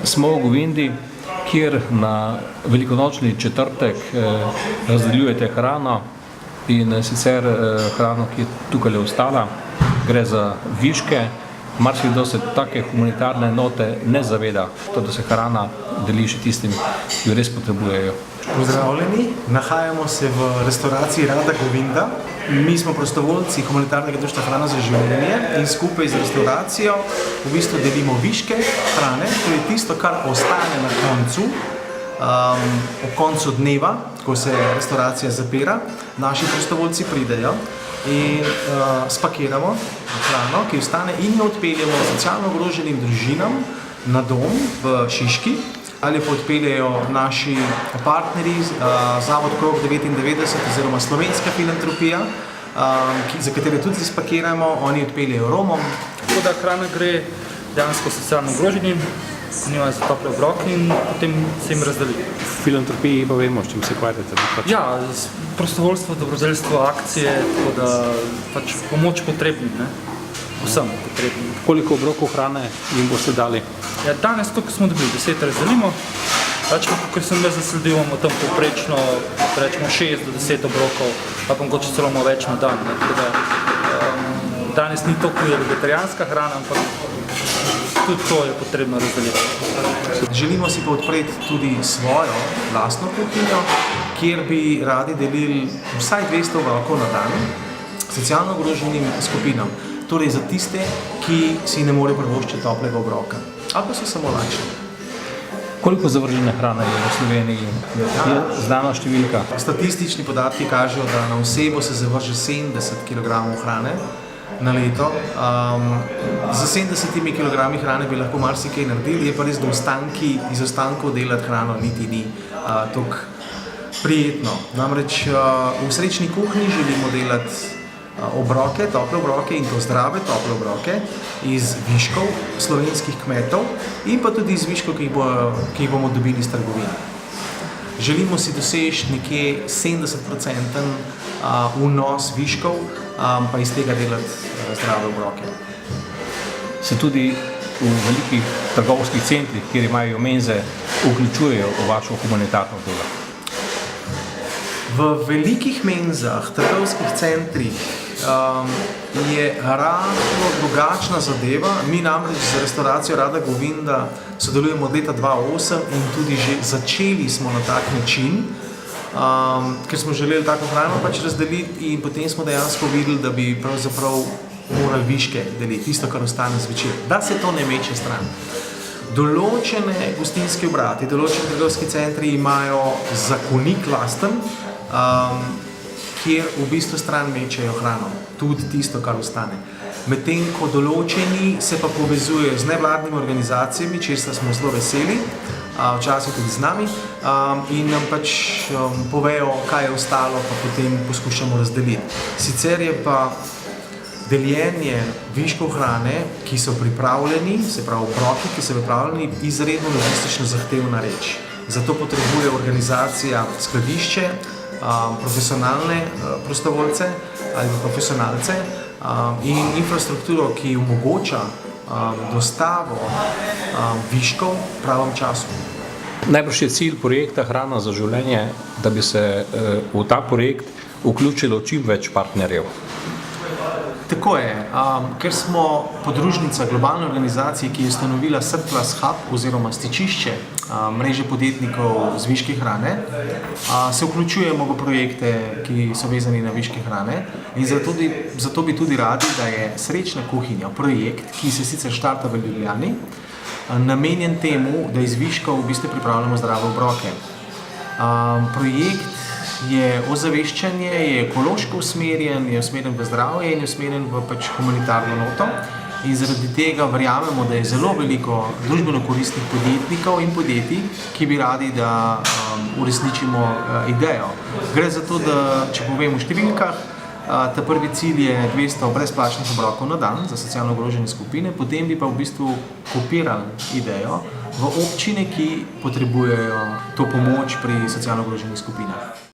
Smo v Govindi, kjer na velikonočni četrtek razdeljujete hrano in sicer hrano, ki je tukaj ostala. Gre za viške. Marsikdo se take humanitarne note ne zaveda, to, da se hrana deli še tistim, ki jo res potrebujejo. Pozdravljeni, nahajamo se v restavraciji Rada Govinda. Mi smo prostovoljci humanitarnega društva Hrana za življenje in skupaj z restauracijo v bistvu delimo viške hrane, to je tisto, kar ostane na koncu, ob koncu dneva, ko se restauracija zapira. Naši prostovoljci pridejo in spakiramo hrano, ki ostane, in jo odpeljemo socialno ogroženim družinam na dom v Šiški, ali pa odpeljejo naši partnerji, Zavod Krog 99 oziroma Slovenska filantropija, za katere tudi spakiramo, oni odpeljejo Romom. Tako da hrana gre dejansko socialno ogroženim, nimajo za tople obroke in potem se jim razdeli. V filantropiji pa vemo, s čim se ukvarjate. Ja, prostovoljstvo, dobrodelstvo, akcije, tako da pač pomoč potrebnim, ne? Vsem potrebnim. Koliko obrokov hrane jim boste dali? Ja, danes tukaj smo dobili 10 razdelimo, pač pa, ker sem jaz zasledil, imamo tam poprečno, rečemo 6 do 10 obrokov, pa mogoče celo malo več na dan, ne? Tako da danes ni toliko vegetarijanska hrana, ampak tudi to je potrebno razdeliti. Želimo si pa odpreti tudi svojo lastno kuhinjo, kjer bi radi delili vsaj 200 obrokov na dan socialno ogroženim skupinam. Torej za tiste, ki si ne more privoščiti toplega obroka, ali pa so samo lačni. Koliko zavržene hrane je v Sloveniji? Je znana številka? Statistični podatki kažejo, da na osebo se zavrže 70 kg hrane na leto. Za 70 kg hrane bi lahko marsikaj naredili, je pa res, da iz ostankov delati hrano niti ni toliko prijetno. Namreč v srečni kuhinji želimo delati obroke, tople obroke, in to zdrave tople obroke iz viškov slovenskih kmetov in pa tudi iz viškov, ki jih bomo dobili iz trgovine. Želimo si doseči nekje 70% vnos viškov, pa iz tega delati zdrave obroke. Se tudi v velikih trgovskih centrih, kjer imajo menze, vključujejo v vašo humanitarno delo? V velikih menzah, trgovskih centrih je rahlo drugačna zadeva. Mi namreč z restauracijo Rada Govinda sodelujemo od leta 2008 in tudi že začeli smo na tak način, ker smo želeli tako hrano pač razdeliti, in potem smo dejansko videli, da bi pravzaprav morali viške deliti, tisto, kar ostane zvečer, da se to ne meče stran. Določene gostinske obrati, določeni trgovski centri imajo zakonik lasten, kjer v bistvu stran mečejo hrano, tudi tisto, kar ostane. Medtem ko določeni se pa povezujejo z nevladnimi organizacijami, česar smo zelo veseli, včasih tudi z nami, in nam pač povejo, kaj je ostalo, pa potem poskušamo razdeliti. Sicer je pa deljenje viškov hrane, ki so pripravljeni, se pravi obroki, ki so pripravljeni, izredno logistično zahtevna reč. Zato potrebuje organizacija skladišče, profesionalne prostovoljce ali profesionalce in infrastrukturo, ki omogoča dostavo viškov v pravem času. Najbrž je cilj projekta Hrana za življenje, da bi se v ta projekt vključilo čim več partnerjev. Tako je, ker smo podružnica globalne organizacije, ki je ustanovila Surplus Hub oziroma stičišče mreže podjetnikov z viški hrane, se vključujemo v projekte, ki so vezani na viške hrane, in zato bi tudi radi, da je Srečna kuhinja projekt, ki se sicer štarta v Ljubljani, namenjen temu, da iz viškov v bistvu pripravljamo zdrave obroke. Projekt je ozaveščanje, je ekološko usmerjen, je usmerjen v zdravje in je usmerjen v pač humanitarno noto, in zaradi tega verjamemo, da je zelo veliko družbeno koristnih podjetnikov in podjetij, ki bi radi, da uresničimo idejo. Gre za to, da, če povem v številkah, ta prvi cilj je 200 brezplačnih obrokov na dan za socialno ogrožene skupine, potem bi pa v bistvu kopirali idejo v občine, ki potrebujejo to pomoč pri socialno ogroženih skupinah.